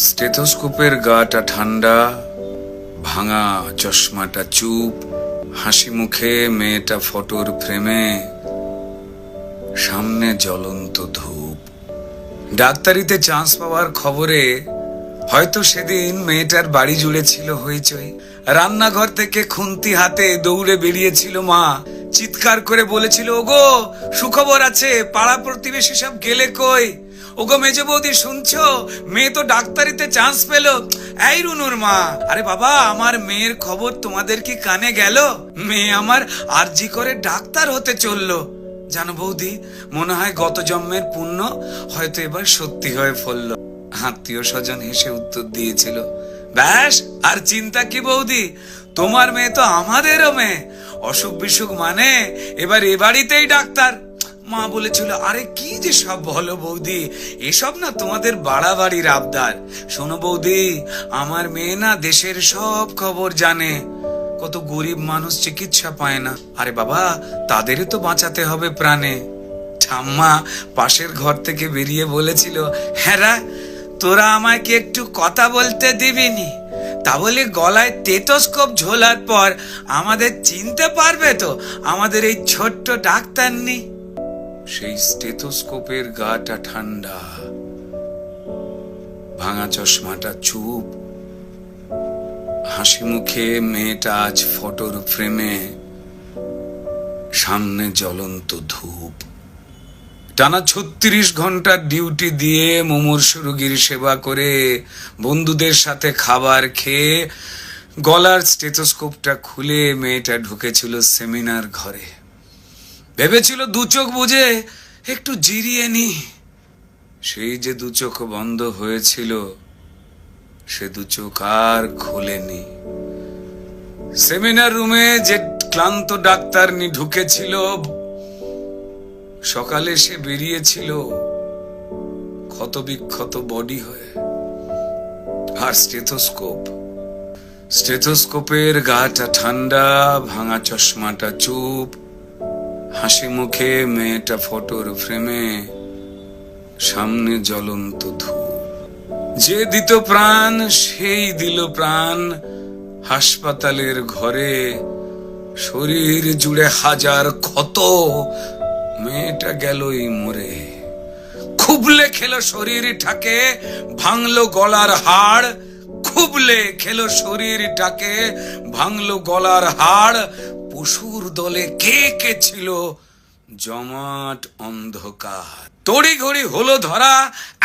স্টেথোস্কোপের গাটা ঠান্ডা, ভাঙা চশমাটা চুপ, হাসি মুখে মেয়েটা ফটোর ফ্রেমে, সামনে জ্বলন্ত ধূপ। ডাক্তারিতে চান্স পাওয়ার খবরে হয়তো সেদিন মেয়েটার বাড়ি জুড়ে ছিল হইচই। রান্নাঘর থেকে খুন্তি হাতে দৌড়ে বেরিয়েছিল মা, চিৎকার করে বলেছিল, ওগো সুখবর আছে, পাড়া প্রতিবেশী সব গেলে কই? ওগো মেজো বৌদি শুনছো, মেয়ে তো ডাক্তারিতে চান্স পেল। এই রুনুর মা, আরে বাবা আমার মেয়ের খবর তোমাদের কি কানে গেল? মেয়ে আমার আরজি করে ডাক্তার হতে চললো। জানো বৌদি, মনে হয় গত জন্মের পুণ্য হয়তো এবার সত্যি হয়ে ফলল। আত্মীয় স্বজন হেসে উত্তর দিয়েছিল, ব্যাস আর চিন্তা কি বৌদি, তোমার মেয়ে তো আমাদেরও মেয়ে, অসুখ বিসুখ মানে এবার এ বাড়িতেই ডাক্তার। মা বলেছিল, আরে কি যে সব বলো বৌদি, এসব না তোমাদের বাড়াবাড়ির আবদার। শোনো বৌদি, আমার মেয়ে না দেশের সব খবর জানে, কত গরিব মানুষ চিকিৎসা পায় না, আরে বাবা তাদেরই তো বাঁচাতে হবে প্রাণে। ঠাম্মা পাশের ঘর থেকে বেরিয়ে বলেছিল, হ্যাঁ তোরা আমায় কি একটু কথা বলতে দিবিনি? তা বলে গলায় স্টেথোস্কোপ ঝোলার পর আমাদের চিনতে পারবে তো আমাদের এই ছোট্ট ডাক্তার নি? সেই স্টেথোস্কোপের গাটা ঠান্ডা, ভাঙা চশমাটা চুপ, হাসি মুখে মেয়েটা আজ ফটোর ফ্রেমে, সামনে জ্বলন্ত ধূপ। টানা 36 ঘন্টার ডিউটি দিয়ে মুমূর্ষু রোগীর সেবা করে, বন্ধুদের সাথে খাবার খেয়ে গলার স্টেথোস্কোপটা খুলে মেয়েটা ঢুকেছিল সেমিনার ঘরে। ভেবেছিল দু চোখ বুঝে একটু জিরিয়ে নি। সেই যে দু চোখ বন্ধ হয়েছিল, সে দু চোখ আর খোলেনি। সেমিনার রুমে যে ক্লান্ত ডাক্তারনি ঢুকেছিল, সকালে সে বেরিয়েছিল ক্ষত বিক্ষত বডি হয়ে। আর স্টেথোস্কোপের গাটা ঠান্ডা, ভাঙা চশমাটা চুপ, হাসি মুখে মেয়েটা ফটোর ফ্রেমে, সামনে জ্বলন্ত ধূপ। যে দিত প্রাণ সেই দিল প্রাণ হাসপাতালের ঘরে, শরীর জুড়ে হাজার ক্ষত, মেয়েটা গেলই মরে। খুবলে খেলো শরীরটাকে, ভাঙলো গলার হাড়, খুবলে খেলো শরীরটাকে, ভাঙলো গলার হাড়। পশুর দলে কে কে ছিল জমাট অন্ধকার। তড়ি ঘড়ি হলো ধরা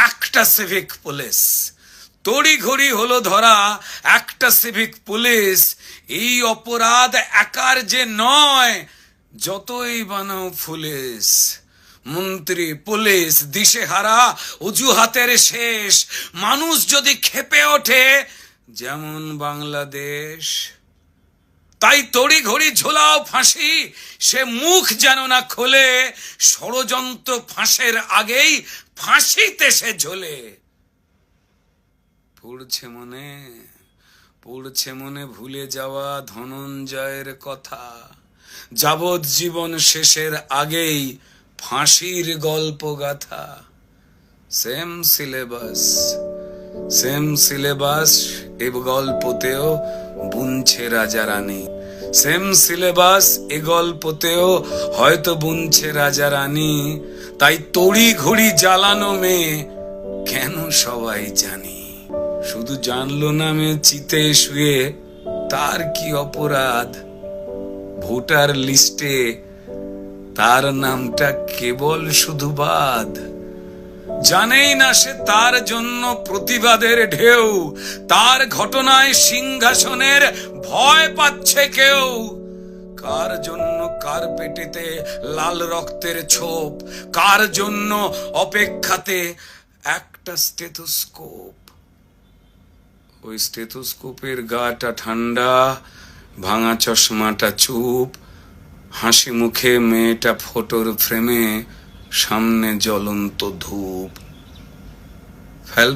একটা সিভিক পুলিশ, তড়ি ঘড়ি হলো ধরা একটা সিভিক পুলিশ। এই অপরাধ একার যে নয়, যতই বানাও পুলিশ, মন্ত্রী পুলিশ দিশেহারা, অজুহাতের শেষ। মানুষ যদি ক্ষেপে ওঠে যেমন বাংলাদেশ, তাই তড়ি ঘড়ি ঝোলাও ফাঁসি, সে মুখ যেন না খোলে, ষড়যন্ত্র ফাঁসের আগেই ফাঁসিতে সে ঝোলে। পড়ছে মনে ভুলে যাওয়া ধনঞ্জয়ের কথা, যাবজ্জীবন শেষের আগেই ফাঁসির গল্প গাথা। সেম সিলেবাস এ গল্পতেও বুনছে রাজা রানী, সেম সিলেবাস এ গল্পতেও হয়তো বুনছে রাজা রানী। তাই তড়ি ঘড়ি জ্বালানো মেয়ে কেন সবাই জানি, শুধু জানলো না মেয়ে চিতে শুয়ে তার কি অপরাধ। ভোটার লিস্টে তার নামটা কেবল শুধু বাদ, জানেই না সে তার জন্য প্রতিবাদের ঢেউ, তার ঘটনায় সিংহাসনের ভয় পাচ্ছে কেউ। কার জন্য কার পেটেতে লাল রক্তের ছোপ, কার জন্য অপেক্ষাতে একটা স্টেথোস্কোপ। ওই স্টেথোস্কোপের গাটা ঠান্ডা, ভাঙা চশমাটা চুপ, হাসি মুখে মেয়েটা ফটোর ফ্রেমে, সামনে জ্বলন্ত ধূপ।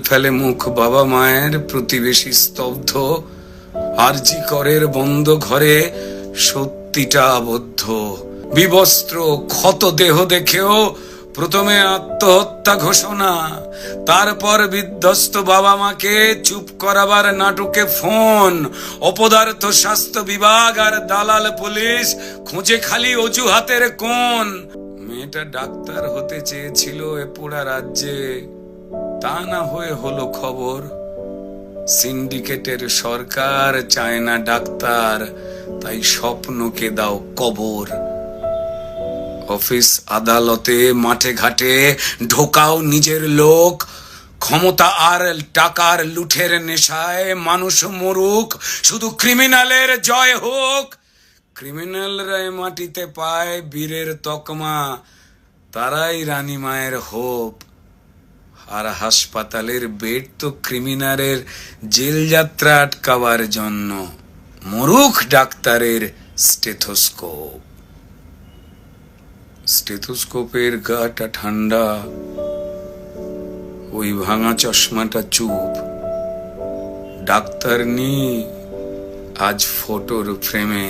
ফেলে মুখ বাবা মায়ের, প্রতিবেশী স্তব্ধ, আরজি করের বন্ধ ঘরে সত্যিটা আবদ্ধ। বিবস্ত্র ক্ষত দেহ দেখেও প্রথমে আত্মহত্যা ঘোষণা, তারপর বিধ্বস্ত বাবা মাকে চুপ করাবার নাটকে ফোন, অপদার্থ স্বাস্থ্য বিভাগ আর দালাল পুলিশ খুঁজে খালি অজুহাতের কোণ। মেয়েটা ডাক্তার হতে চেয়েছিল এ পোড়া রাজ্যে, তা না হয়ে হলো খবর সিন্ডিকেটের সরকার চায় না ডাক্তার, তাই স্বপ্নকে দাও কবর। অফিস আদালতে মাঠে ঘাটে ঢোকাও নিজের লোক, ক্ষমতা আর টাকার লুঠের নেশায় মানুষ মরুক, শুধু ক্রিমিনালের জয় হোক। ক্রিমিনালরা মাটিতে পায় বীরের তকমা, তারাই রানী মায়ের হোপ। আর হাসপাতালের বেড তো ক্রিমিনালের জেল যাত্রা আটকাবার জন্য, মরুখ ডাক্তারের স্টেথোস্কোপ। স্টেথোস্কোপের গাটা ঠান্ডা, ওই ভাঙা চশমাটা চুপ। ডাক্তার নি আজ ফটোর ফ্রেমে।